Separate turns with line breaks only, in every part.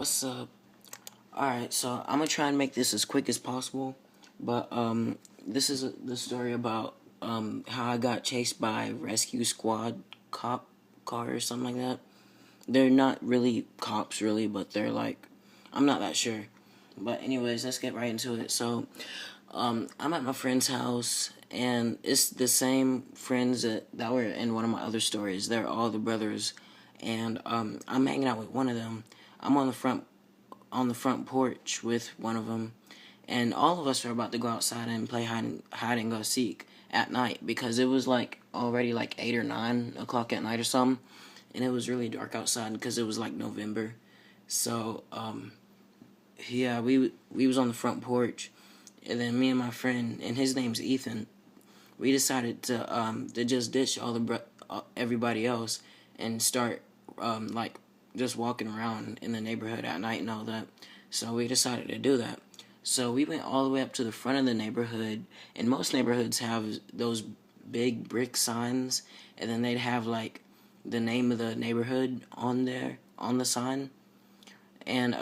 What's up? Alright, so I'm gonna try and make this as quick as possible. But this is the story about how I got chased by rescue squad cop car or something like that. They're not really cops really, but they're like, I'm not that sure. But anyways, let's get right into it. So I'm at my friend's house, and it's the same friends that were in one of my other stories. They're all the brothers, and I'm hanging out with one of them. I'm on the front porch with one of them, and all of us are about to go outside and play hide and go seek at night because it was like already like 8 or 9 o'clock at night or something, and it was really dark outside because it was like November. So yeah, we was on the front porch, and then me and my friend, and his name's Ethan, we decided to just ditch everybody else and start like just walking around in the neighborhood at night and all that. So we decided to do that. So we went all the way up to the front of the neighborhood, and most neighborhoods have those big brick signs, and then they'd have like the name of the neighborhood on there on the sign. And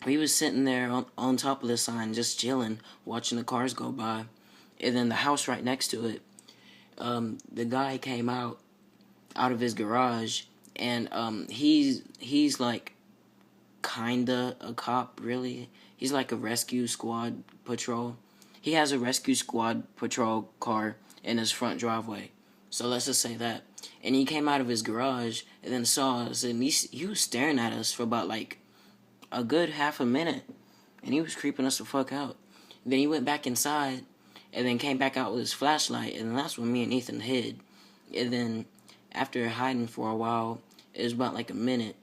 we was sitting there on top of the sign just chilling, watching the cars go by. And then the house right next to it, the guy came out of his garage, and he's like kinda a cop, really. He's like a rescue squad patrol. He has a rescue squad patrol car in his front driveway. So let's just say that. And he came out of his garage and then saw us, and he was staring at us for about like a good half a minute, and he was creeping us the fuck out. Then he went back inside, and then came back out with his flashlight, and that's when me and Ethan hid. And then after hiding for a while, it was about like a minute,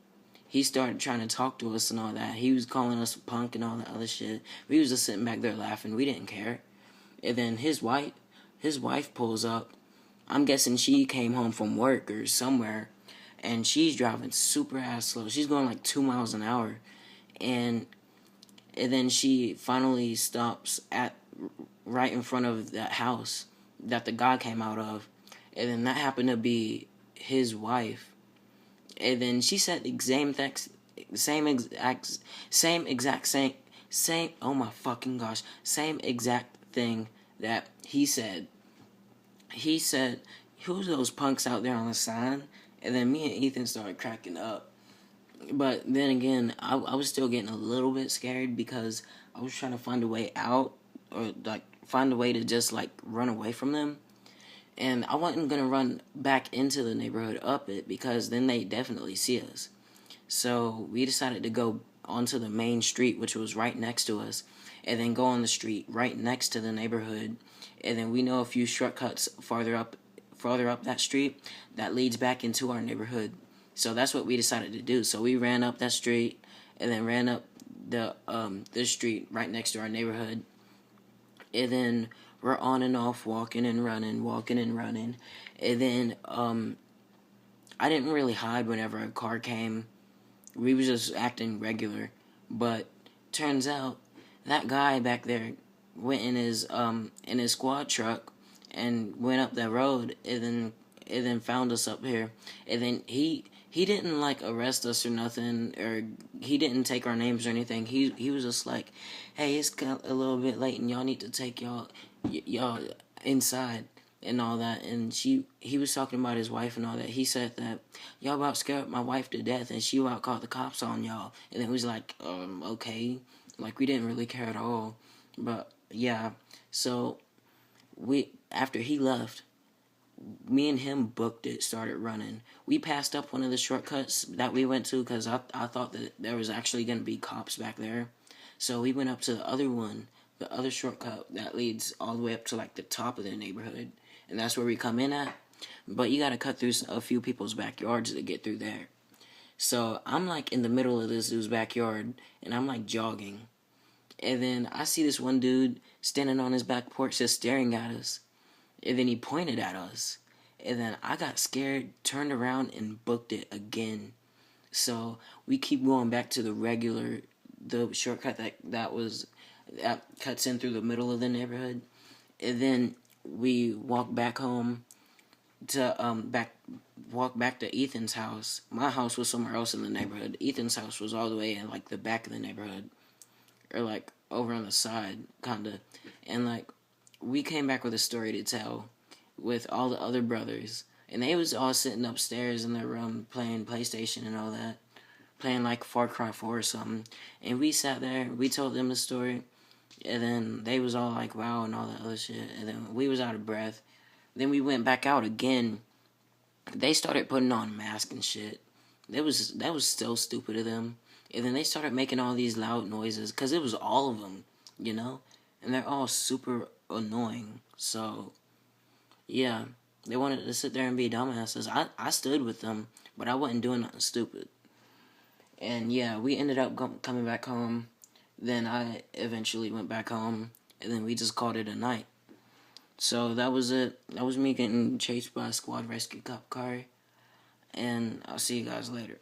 he started trying to talk to us and all that. He was calling us a punk and all that other shit. We was just sitting back there laughing. We didn't care. And then his wife pulls up. I'm guessing she came home from work or somewhere, and she's driving super ass slow. She's going like 2 miles an hour, and then she finally stops at right in front of that house that the guy came out of, and then that happened to be his wife. And then she said the same oh my fucking gosh, same exact thing that he said. He said, "Who's those punks out there on the sign?" And then me and Ethan started cracking up. But then again, I was still getting a little bit scared because I was trying to find a way out, or like find a way to just like run away from them. And I wasn't gonna run back into the neighborhood up it because then they definitely see us. So we decided to go onto the main street, which was right next to us, and then go on the street right next to the neighborhood. And then we know a few shortcuts farther up that street that leads back into our neighborhood. So that's what we decided to do. So we ran up that street, and then ran up the street right next to our neighborhood. And then we're on and off, walking and running, walking and running. And then I didn't really hide whenever a car came. We was just acting regular. But turns out that guy back there went in his squad truck and went up that road, and then found us up here. And then he didn't like arrest us or nothing, or he didn't take our names or anything. He was just like, "Hey, it's a little bit late, and y'all need to take y'all inside and all that." And he was talking about his wife and all that. He said that y'all about scared my wife to death, and she about called the cops on y'all. And it was like, okay, like we didn't really care at all. But yeah, so we after he left, me and him booked it, started running. We passed up one of the shortcuts that we went to because I thought that there was actually going to be cops back there. So we went up to the other one, the other shortcut that leads all the way up to like the top of the neighborhood. And that's where we come in at. But you got to cut through a few people's backyards to get through there. So I'm like in the middle of this dude's backyard, and I'm like jogging. And then I see this one dude standing on his back porch just staring at us. And then he pointed at us. And then I got scared, turned around, and booked it again. So we keep going back to the shortcut that cuts in through the middle of the neighborhood. And then we walk back home. to walk back to Ethan's house. My house was somewhere else in the neighborhood. Ethan's house was all the way in like the back of the neighborhood, or like over on the side, kinda. And like we came back with a story to tell with all the other brothers, and they was all sitting upstairs in their room playing PlayStation and all that, playing like Far Cry 4 or something. And we sat there, we told them the story, and then they was all like, wow, and all that other shit. And then we was out of breath. Then we went back out again. They started putting on masks and shit. That was still stupid of them. And then they started making all these loud noises, because it was all of them, you know? And they're all super annoying. So, yeah. They wanted to sit there and be dumbasses. I stood with them, but I wasn't doing nothing stupid. And yeah, we ended up coming back home. Then I eventually went back home, and then we just called it a night. So that was it. That was me getting chased by a squad rescue cop car. And I'll see you guys later.